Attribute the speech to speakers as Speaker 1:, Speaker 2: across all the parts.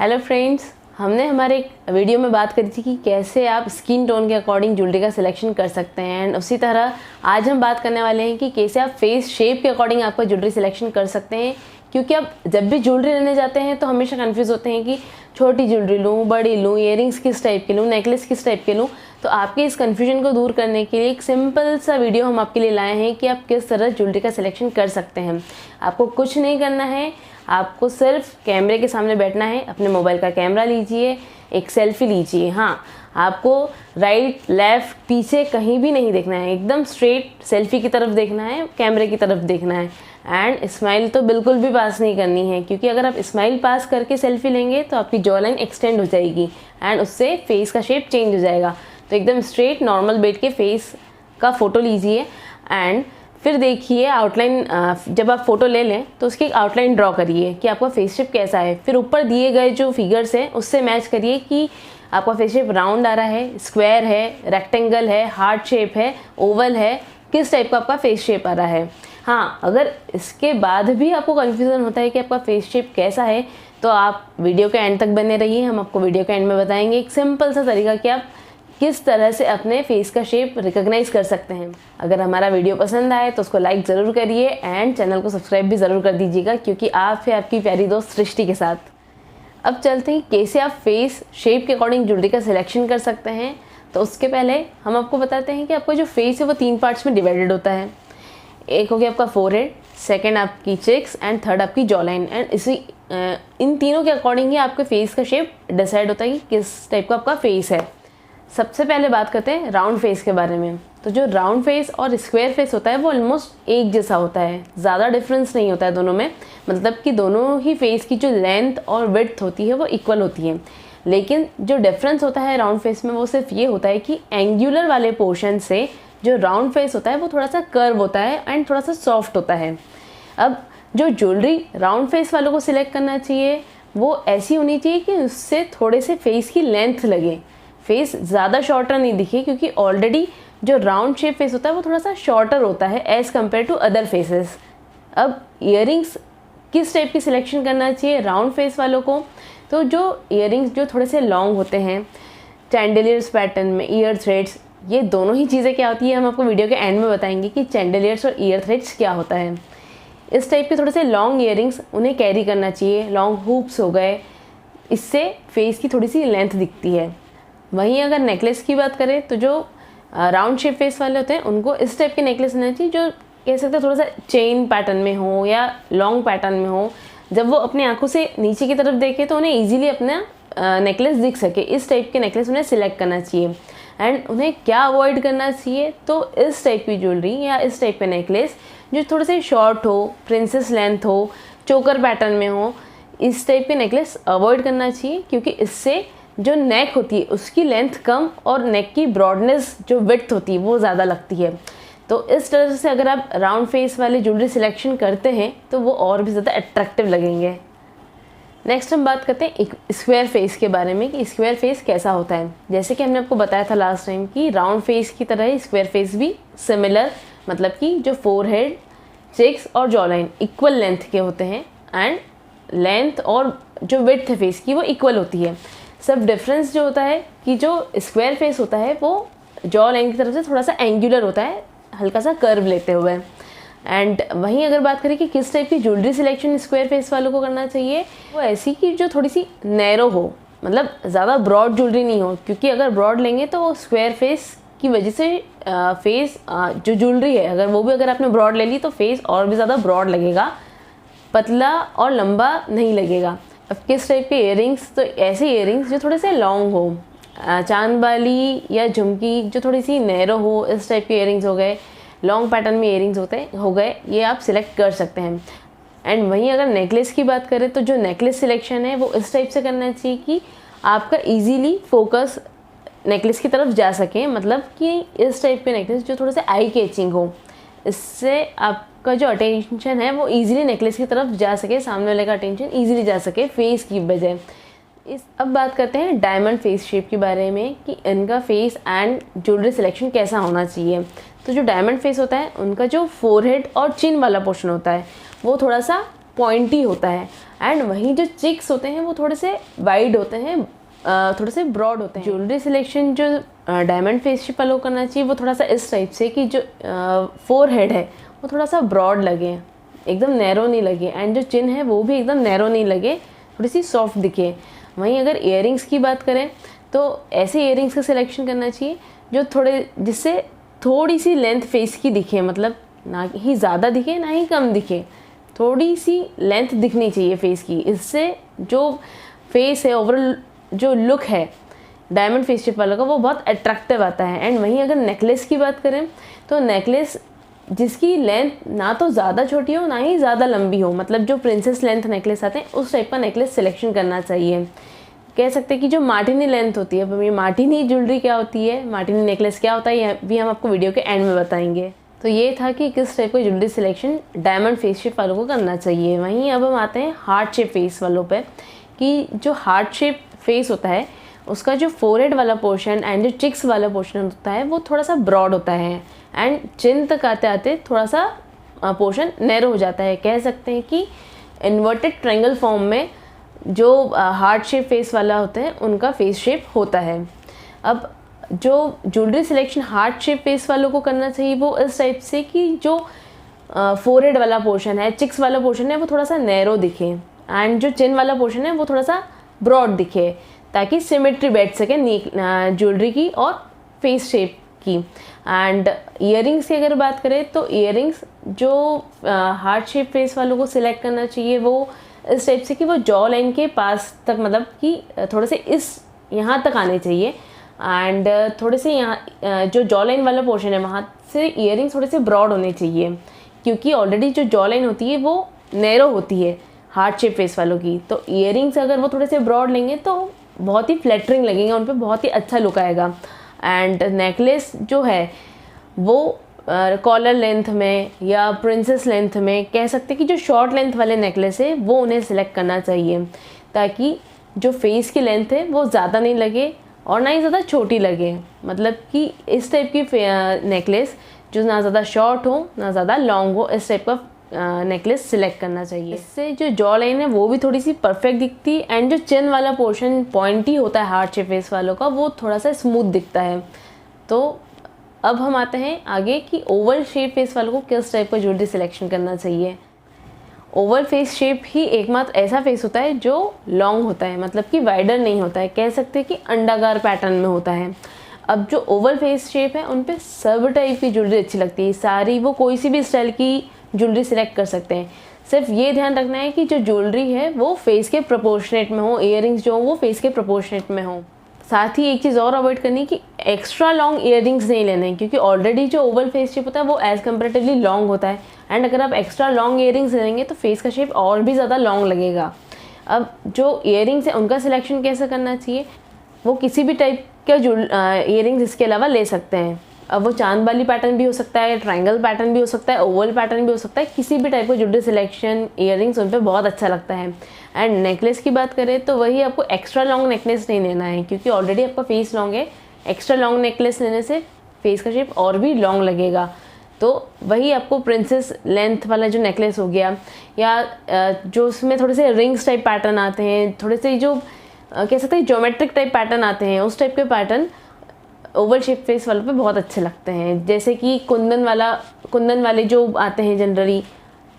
Speaker 1: Hello friends, हमने हमारे एक वीडियो में बात करी थी कि कैसे आप स्किन टोन के अकॉर्डिंग ज्वेलरी का सिलेक्शन कर सकते हैं। एंड उसी तरह आज हम बात करने वाले हैं कि कैसे आप फेस शेप के अकॉर्डिंग आपका ज्वेलरी सिलेक्शन कर सकते हैं। क्योंकि आप जब भी ज्वेलरी लेने जाते हैं तो हमेशा कंफ्यूज होते हैं कि छोटी ज्वेलरी लूँ, बड़ी लूँ, इयरिंग्स किस टाइप के लूँ, नेकलेस किस टाइप के लूँ। तो आपके इस कन्फ्यूजन को दूर करने के लिए एक सिंपल सा वीडियो हम आपके लिए लाए हैं कि आप किस तरह ज्वेलरी का सिलेक्शन कर सकते हैं। आपको कुछ नहीं करना है, आपको सिर्फ कैमरे के सामने बैठना है। अपने मोबाइल का कैमरा लीजिए, एक सेल्फी लीजिए। हाँ, आपको राइट लेफ़्ट पीछे कहीं भी नहीं देखना है, एकदम स्ट्रेट सेल्फी की तरफ देखना है, कैमरे की तरफ देखना है। एंड स्माइल तो बिल्कुल भी पास नहीं करनी है, क्योंकि अगर आप स्माइल पास करके सेल्फी लेंगे तो आपकी जॉ लाइन एक्सटेंड हो जाएगी एंड उससे फेस का शेप चेंज हो जाएगा। तो एकदम स्ट्रेट नॉर्मल बैठ के फेस का फ़ोटो लीजिए एंड फिर देखिए आउटलाइन। जब आप फ़ोटो ले लें तो उसकी एक आउटलाइन ड्रॉ करिए कि आपका फेस शेप कैसा है। फिर ऊपर दिए गए जो फिगर्स हैं उससे मैच करिए कि आपका फेस शेप राउंड आ रहा है, स्क्वायर है, रेक्टेंगल है, हार्ट शेप है, ओवल है, किस टाइप का आपका फेस शेप आ रहा है। हाँ, अगर इसके बाद भी आपको कन्फ्यूज़न होता है कि आपका फेस शेप कैसा है तो आप वीडियो के एंड तक बने रहिए। हम आपको वीडियो के एंड में बताएंगे एक सिंपल सा तरीका कि आप किस तरह से अपने फेस का शेप रिकॉग्नाइज कर सकते हैं। अगर हमारा वीडियो पसंद आए तो उसको लाइक ज़रूर करिए एंड चैनल को सब्सक्राइब भी ज़रूर कर दीजिएगा, क्योंकि आप है आपकी प्यारी दोस्त सृष्टि के साथ। अब चलते हैं कैसे आप फेस शेप के अकॉर्डिंग ज्वेलरी का सिलेक्शन कर सकते हैं। तो उसके पहले हम आपको बताते हैं कि आपका जो फेस है वो 3 पार्ट्स में डिवाइडेड होता है। एक हो गया आपका फोरहेड, सेकेंड आपकी चेक्स एंड थर्ड आपकी जॉ लाइन। एंड इन तीनों के अकॉर्डिंग ही आपके फेस का शेप डिसाइड होता है कि किस टाइप का आपका फेस है। सबसे पहले बात करते हैं राउंड फेस के बारे में। तो जो राउंड फेस और स्क्वायर फेस होता है वो ऑलमोस्ट एक जैसा होता है, ज़्यादा डिफरेंस नहीं होता है दोनों में। मतलब कि दोनों ही फेस की जो लेंथ और विड्थ होती है वो इक्वल होती है। लेकिन जो डिफरेंस होता है राउंड फेस में वो सिर्फ ये होता है कि एंगुलर वाले पोर्शन से जो राउंड फेस होता है वो थोड़ा सा कर्व होता है एंड थोड़ा सा सॉफ्ट होता है। अब जो ज्वेलरी राउंड फेस वालों को सिलेक्ट करना चाहिए वो ऐसी होनी चाहिए कि उससे थोड़े से फेस की लेंथ लगे, फेस ज़्यादा शॉर्टर नहीं दिखे, क्योंकि ऑलरेडी जो राउंड शेप फेस होता है वो थोड़ा सा शॉर्टर होता है as compare to other faces. अब ईयरिंग्स किस टाइप की सिलेक्शन करना चाहिए राउंड फेस वालों को। तो जो ईयरिंग्स जो थोड़े से लॉन्ग होते हैं, चैंडलियर्स पैटर्न में ईयर थ्रेड्स, ये दोनों ही चीज़ें क्या होती है हम आपको वीडियो के एंड में बताएंगे कि चैंडलियर्स और ईयर थ्रेड्स क्या होता है। इस टाइप के थोड़े से लॉन्ग ईयरिंग्स उन्हें कैरी करना चाहिए। लॉन्ग हुप्स हो गए, इससे फेस की थोड़ी सी लेंथ दिखती है। वहीं अगर नेकलेस की बात करें तो जो राउंड शेप फेस वाले होते हैं उनको इस टाइप के नेकलेस लेना चाहिए जो कह सकते हैं थोड़ा सा चेन पैटर्न में हो या लॉन्ग पैटर्न में हो। जब वो अपनी आंखों से नीचे की तरफ देखे तो उन्हें इजीली अपना नेकलेस दिख सके, इस टाइप के नेकलेस उन्हें सिलेक्ट करना चाहिए। एंड उन्हें क्या अवॉइड करना चाहिए, तो इस टाइप की ज्वेलरी या इस टाइप के नेकलेस जो थोड़े से शॉर्ट हो, प्रिंसेस लेंथ हो, चोकर पैटर्न में हो, इस टाइप के नेकलेस अवॉइड करना चाहिए। क्योंकि इससे जो नेक होती है उसकी लेंथ कम और नेक की ब्रॉडनेस जो विड्थ होती है वो ज़्यादा लगती है। तो इस तरह से अगर आप राउंड फेस वाले ज्वेलरी सिलेक्शन करते हैं तो वो और भी ज़्यादा अट्रैक्टिव लगेंगे। नेक्स्ट हम बात करते हैं एक स्क्वायर फेस के बारे में कि स्क्वायर फेस कैसा होता है। जैसे कि हमने आपको बताया था लास्ट टाइम कि राउंड फेस की तरह ही स्क्वायर फेस भी सिमिलर, मतलब कि जो फोरहेड, चेक्स और जॉ लाइन इक्वल लेंथ के होते हैं एंड लेंथ और जो विड्थ है फेस की वो इक्वल होती है। सब डिफरेंस जो होता है कि जो स्क्वायर फेस होता है वो जॉ लाइन की तरफ से थोड़ा सा एंगुलर होता है, हल्का सा कर्व लेते हुए। एंड वहीं अगर बात करें कि किस टाइप की ज्वेलरी सिलेक्शन स्क्वायर फेस वालों को करना चाहिए, वो ऐसी कि जो थोड़ी सी नैरो हो, मतलब ज़्यादा ब्रॉड ज्वेलरी नहीं हो। क्योंकि अगर ब्रॉड लेंगे तो वो स्क्वायर फेस की वजह से फेस जो ज्वेलरी है अगर वो भी अगर आपने ब्रॉड ले ली तो फेस और भी ज़्यादा ब्रॉड लगेगा, पतला और लंबा नहीं लगेगा। अब किस टाइप के इयरिंग्स, तो ऐसे इयरिंग्स जो थोड़े से लॉन्ग हो, चांद वाली या झुमकी जो थोड़ी सी नैरो हो, इस टाइप के इयरिंग्स हो गए, लॉन्ग पैटर्न में इयरिंग्स हो गए, ये आप सिलेक्ट कर सकते हैं। एंड वहीं अगर नेकलेस की बात करें तो जो नेकलेस सिलेक्शन है वो इस टाइप से करना चाहिए कि आपका ईजीली फोकस नेकलेस की तरफ जा सके। मतलब कि इस टाइप के नेकलेस जो थोड़े से आई कैचिंग हो, इससे आपका जो अटेंशन है वो इजीली नेकलेस की तरफ जा सके, सामने वाले का अटेंशन इजीली जा सके फेस की बजाय। अब बात करते हैं डायमंड फेस शेप के बारे में कि इनका फेस एंड ज्वेलरी सिलेक्शन कैसा होना चाहिए। तो जो डायमंड फेस होता है उनका जो फोरहेड और चिन वाला पोर्शन होता है वो थोड़ा सा पॉइंटी होता है, एंड वहीं जो चिक्स होते हैं वो थोड़े से वाइड होते हैं, थोड़े से ब्रॉड होते हैं। ज्वेलरी सिलेक्शन जो डायमंड फेस शेप फॉलो करना चाहिए वो थोड़ा सा इस टाइप से कि जो फोर हेड है वो थोड़ा सा ब्रॉड लगे, एकदम नैरो नहीं लगे, एंड जो चिन है वो भी एकदम नैरो नहीं लगे, थोड़ी सी सॉफ्ट दिखे। वहीं अगर इयरिंग्स की बात करें तो ऐसे इयरिंग्स का सिलेक्शन करना चाहिए जो थोड़े, जिससे थोड़ी सी लेंथ फेस की दिखे, मतलब ना ही ज़्यादा दिखे ना ही कम दिखे, थोड़ी सी लेंथ दिखनी चाहिए फेस की। इससे जो फेस है, ओवरऑल जो लुक है डायमंड फेस शेप वालों का, वो बहुत अट्रैक्टिव आता है। एंड वहीं अगर नेकलेस की बात करें तो नेकलेस जिसकी लेंथ ना तो ज़्यादा छोटी हो ना ही ज़्यादा लंबी हो, मतलब जो प्रिंसेस लेंथ नेकलेस आते हैं उस टाइप का नेकलेस सिलेक्शन करना चाहिए। कह सकते हैं कि जो मार्टिनी लेंथ होती है, अब ये मार्टिनी ज्वेलरी क्या होती है, मार्टिनी नेकलेस क्या होता है, ये भी हम आपको वीडियो के एंड में बताएंगे। तो ये था कि किस टाइप का jewellery selection diamond face shape वालों को करना चाहिए। वहीं अब हम आते हैं हार्ट शेप फेस वालों पे, कि जो हार्ट शेप फेस होता है उसका जो फोरहेड वाला पोर्शन एंड जो चिक्स वाला पोर्शन होता है वो थोड़ा सा ब्रॉड होता है, एंड चिन तक आते आते थोड़ा सा पोर्शन नैरो हो जाता है। कह सकते हैं कि इन्वर्टेड ट्रायंगल फॉर्म में जो हार्ट शेप फेस वाला होता है उनका फेस शेप होता है। अब जो jewellery selection heart shape face वालों को करना चाहिए वो इस टाइप से कि जो फोरहेड वाला पोर्शन है, चिक्स वाला पोर्शन है वो थोड़ा सा नैरो दिखे, एंड जो चिन वाला पोर्शन है वो थोड़ा सा ब्रॉड दिखे, ताकि सिमेट्री बैठ सके ज्वेलरी की और फेस शेप की। एंड इयरिंग्स की अगर बात करें तो इयरिंग्स जो हार्ट शेप फेस वालों को सिलेक्ट करना चाहिए वो इस टाइप से कि वो जॉ लाइन के पास तक, मतलब कि थोड़े से इस यहाँ तक आने चाहिए, एंड थोड़े से यहाँ जो जॉ लाइन वाला पोर्शन है वहाँ से इयरिंग्स थोड़े से ब्रॉड होने चाहिए, क्योंकि ऑलरेडी जो जॉ लाइन होती है वो नैरो होती है हार्ट शेप फेस वालों की। तो इयरिंग्स अगर वो थोड़े से ब्रॉड लेंगे तो बहुत ही फ्लैटरिंग लगेंगे, उन पर बहुत ही अच्छा लुक आएगा। एंड नेकलेस जो है वो कॉलर लेंथ में या प्रिंसेस लेंथ में, कह सकते कि जो शॉर्ट लेंथ वाले नेकलेस है वो उन्हें सिलेक्ट करना चाहिए, ताकि जो फेस की लेंथ है वो ज़्यादा नहीं लगे और ना ही ज़्यादा छोटी लगे। मतलब कि इस टाइप की नेकलेस जो ना ज़्यादा शॉर्ट हो ना ज़्यादा लॉन्ग हो, इस टाइप का नेकलेस सिलेक्ट करना चाहिए। इससे जो जॉ लाइन है वो भी थोड़ी सी परफेक्ट दिखती है, एंड जो चिन वाला पोर्शन पॉइंटी होता है हार्ट शेप फेस वालों का वो थोड़ा सा स्मूथ दिखता है। तो अब हम आते हैं आगे कि ओवल शेप फेस वालों को किस टाइप का ज्वेलरी सिलेक्शन करना चाहिए। ओवल फेस शेप ही एकमात्र ऐसा फेस होता है जो लॉन्ग होता है, मतलब कि वाइडर नहीं होता है, कह सकते हैं कि अंडाकार पैटर्न में होता है। अब जो ओवल फेस शेप है उन पे सब टाइप की ज्वेलरी अच्छी लगती है, सारी वो कोई सी भी स्टाइल की ज्वेलरी सिलेक्ट कर सकते हैं। सिर्फ ये ध्यान रखना है कि जो ज्वेलरी है वो फेस के प्रोपोर्शनेट में हो, इयरिंग्स जो हो वो फेस के प्रोपोर्शनेट में हो। साथ ही एक चीज़ और अवॉइड करनी है कि एक्स्ट्रा लॉन्ग इयरिंग्स नहीं लेने हैं, क्योंकि ऑलरेडी जो ओवल फेस शेप होता है वो एज़ कम्पेरेटिवली लॉन्ग होता है, एंड अगर आप एक्स्ट्रा लॉन्ग इयरिंग्स लेंगे तो फेस का शेप और भी ज़्यादा लॉन्ग लगेगा। अब जो इयरिंग्स है उनका सिलेक्शन कैसे करना चाहिए, वो किसी भी टाइप का इयरिंग्स इसके अलावा ले सकते हैं। अब वो चांद वाली पैटर्न भी हो सकता है, ट्रायंगल पैटर्न भी हो सकता है, ओवल पैटर्न भी हो सकता है, किसी भी टाइप का ज्वेलरी सिलेक्शन इयरिंग्स उन पर बहुत अच्छा लगता है। एंड नेकलेस की बात करें तो वही आपको एक्स्ट्रा लॉन्ग नेकलेस नहीं लेना है, क्योंकि ऑलरेडी आपका फेस लॉन्ग है। एक्स्ट्रा लॉन्ग नेकलेस लेने से फेस का शेप और भी लॉन्ग लगेगा। तो वही आपको प्रिंसेस लेंथ वाला जो नेकलेस हो गया, या जो उसमें थोड़े से रिंग्स टाइप पैटर्न आते हैं, थोड़े से जो कह सकते हैं ज्योमेट्रिक टाइप पैटर्न आते हैं, उस टाइप के पैटर्न ओवल शेप फेस वालों पे बहुत अच्छे लगते हैं। जैसे कि कुंदन वाले जो आते हैं जनरली,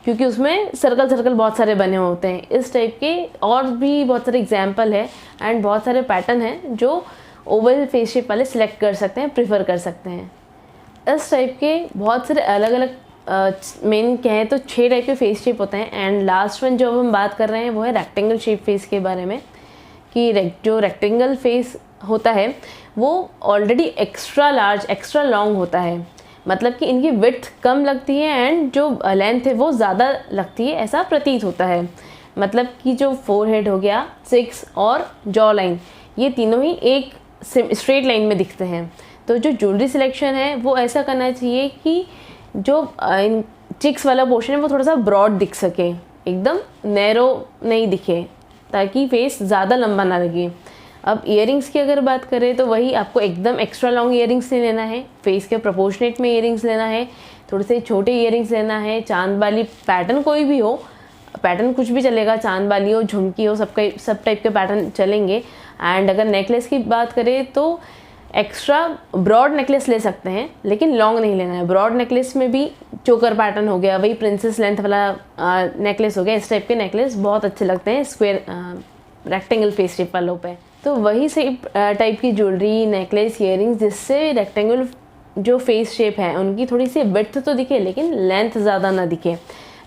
Speaker 1: क्योंकि उसमें सर्कल सर्कल बहुत सारे बने होते हैं। इस टाइप के और भी बहुत सारे एग्जाम्पल है, एंड बहुत सारे पैटर्न हैं जो ओवल फेस शेप वाले सिलेक्ट कर सकते हैं, प्रिफर कर सकते हैं। इस टाइप के बहुत सारे अलग अलग मेन कहें तो 6 टाइप के फेस शेप होते हैं। एंड लास्ट वन जो अब हम बात कर रहे हैं वो है रेक्टेंगल शेप फेस के बारे में, कि जो रेक्टेंगल फेस होता है वो already extra large extra long होता है, मतलब कि इनकी विड्थ कम लगती है एंड जो लेंथ है वो ज़्यादा लगती है, ऐसा प्रतीत होता है। मतलब कि जो फोरहेड हो गया, चिक्स और जॉ लाइन, ये तीनों ही एक स्ट्रेट लाइन में दिखते हैं। तो जो ज्वेलरी सिलेक्शन है वो ऐसा करना चाहिए कि जो चिक्स वाला पोर्शन है वो थोड़ा सा ब्रॉड दिख सके, एकदम नैरो नहीं दिखे, ताकि फेस ज़्यादा लंबा ना लगे। अब इयरिंग्स की अगर बात करें तो वही आपको एकदम एक्स्ट्रा लॉन्ग इयरिंग्स नहीं लेना है, फेस के प्रोपोर्शनेट में इयरिंग्स लेना है, थोड़े से छोटे इयरिंग्स लेना है, चांद वाली पैटर्न कोई भी हो, पैटर्न कुछ भी चलेगा, चांद वाली हो, झुमकी हो, सब टाइप के पैटर्न चलेंगे। एंड अगर नेकलेस की बात करें तो एक्स्ट्रा ब्रॉड नेकलेस ले सकते हैं, लेकिन लॉन्ग नहीं लेना है। ब्रॉड नेकलेस में भी चोकर पैटर्न हो गया, वही प्रिंसेस लेंथ वाला नेकलेस हो गया, इस टाइप के नेकलेस बहुत अच्छे लगते हैं स्क्वायर रेक्टेंगल फेस शेप वालों पे। तो वही से टाइप की ज्वेलरी, नेकलेस, ईयरिंग्स जिससे रेक्टेंगल जो फेस शेप है उनकी थोड़ी सी विड्थ तो दिखे लेकिन लेंथ ज़्यादा ना दिखे।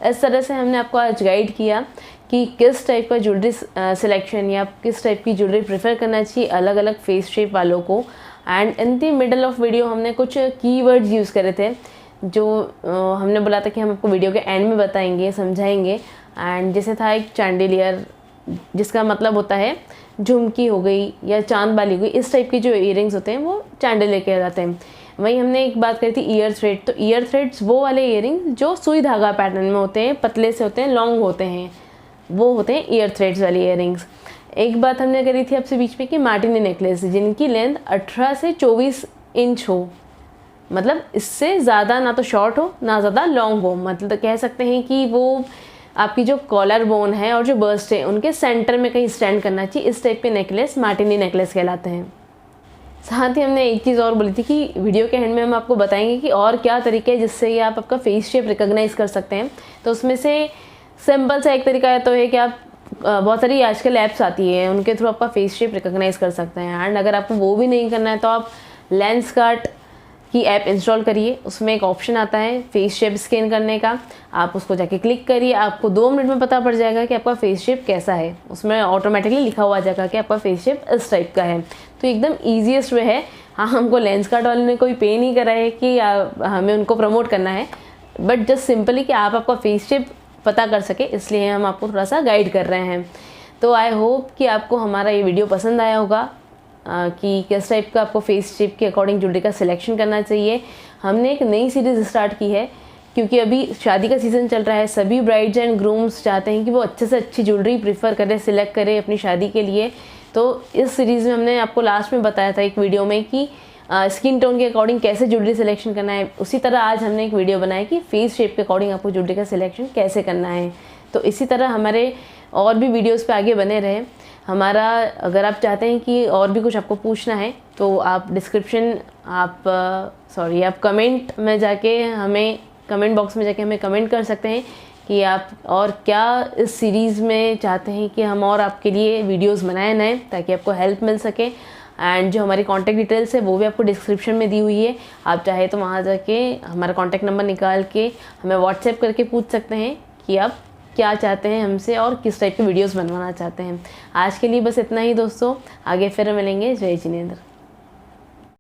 Speaker 1: इस तरह से हमने आपको आज गाइड किया कि किस टाइप का ज्वेलरी सिलेक्शन या किस टाइप की ज्वेलरी प्रेफर करना चाहिए अलग अलग फेस शेप वालों को। And in the middle of video हमने कुछ कीवर्ड्स यूज़ करे थे जो हमने बोला था कि हम आपको वीडियो के एंड में बताएंगे, समझाएंगे। एंड जैसे था एक चैंडिलियर, जिसका मतलब होता है झुमकी हो गई या चांद बाली हो गई, इस टाइप के जो ईयरिंग्स होते हैं वो चैंडिलियर कहलाते हैं। वहीं हमने एक बात करी थी ईयर थ्रेड, तो ईयर थ्रेड्स वो वाले ईयरिंग्स जो सुई धागा पैटर्न में होते हैं, पतले से होते हैं, लॉन्ग होते हैं, वो होते हैं ईयर थ्रेड्स वाले ईयरिंग्स। एक बात हमने करी थी आपसे बीच में कि मार्टिनी नेकलेस जिनकी लेंथ 18 से 24 इंच हो, मतलब इससे ज़्यादा ना तो शॉर्ट हो ना ज़्यादा लॉन्ग हो, मतलब कह सकते हैं कि वो आपकी जो कॉलर बोन है और जो बर्स्ट है उनके सेंटर में कहीं स्टैंड करना चाहिए, इस टाइप के नेकलेस मार्टिनी नेकलेस कहलाते हैं। साथ ही हमने एक चीज़ और बोली थी कि वीडियो के एंड में हम आपको बताएंगे कि और क्या तरीके हैं जिससे ये आप आपका फेस शेप रिकॉग्नाइज कर सकते हैं। तो उसमें से सिंपल सा एक तरीका तो है कि आप बहुत सारी आजकल ऐप्स आती है, उनके थ्रू आपका फेस शेप रिकॉग्नाइज कर सकते हैं। एंड अगर आपको वो भी नहीं करना है तो आप लेंसकार्ट की ऐप इंस्टॉल करिए, उसमें एक ऑप्शन आता है फेस शेप स्कैन करने का, आप उसको जाके क्लिक करिए, आपको 2 मिनट में पता पड़ जाएगा कि आपका फेस शेप कैसा है। उसमें ऑटोमेटिकली लिखा हुआ आ जाएगा कि आपका फेस शेप इस टाइप का है। तो एकदम ईजीएस्ट वे है। हाँ, हमको लेंसकार्ट वाले ने कोई पे नहीं करा है कि हमें उनको प्रमोट करना है, बट जस्ट सिंपली कि आप आपका फेस शेप पता कर सके, इसलिए हम आपको थोड़ा सा गाइड कर रहे हैं। तो आई होप कि आपको हमारा ये वीडियो पसंद आया होगा कि किस टाइप का आपको फेस शेप के अकॉर्डिंग ज्वेलरी का सिलेक्शन करना चाहिए। हमने एक नई सीरीज़ स्टार्ट की है क्योंकि अभी शादी का सीज़न चल रहा है, सभी ब्राइड्स एंड ग्रूम्स चाहते हैं कि वो अच्छे से अच्छी ज्वेलरी प्रीफर करें, सिलेक्ट करें अपनी शादी के लिए। तो इस सीरीज़ में हमने आपको लास्ट में बताया था एक वीडियो में कि स्किन टोन के अकॉर्डिंग कैसे ज्वेलरी सिलेक्शन करना है, उसी तरह आज हमने एक वीडियो बनाया कि फेस शेप के अकॉर्डिंग आपको ज्वेलरी का सिलेक्शन कैसे करना है। तो इसी तरह हमारे और भी वीडियोस पे आगे बने रहे। हमारा अगर आप चाहते हैं कि और भी कुछ आपको पूछना है तो आप आप कमेंट में जाके हमें कमेंट बॉक्स में जाके हमें कमेंट कर सकते हैं कि आप और क्या इस सीरीज़ में चाहते हैं कि हम और आपके लिए वीडियोस बनाए नए, ताकि आपको हेल्प मिल सके। एंड जो हमारी कॉन्टैक्ट डिटेल्स है वो भी आपको डिस्क्रिप्शन में दी हुई है, आप चाहे तो वहाँ जाके हमारा कॉन्टैक्ट नंबर निकाल के हमें व्हाट्सएप करके पूछ सकते हैं कि आप क्या चाहते हैं हमसे और किस टाइप की वीडियोस बनवाना चाहते हैं। आज के लिए बस इतना ही दोस्तों, आगे फिर मिलेंगे। जय जिनेंद्र।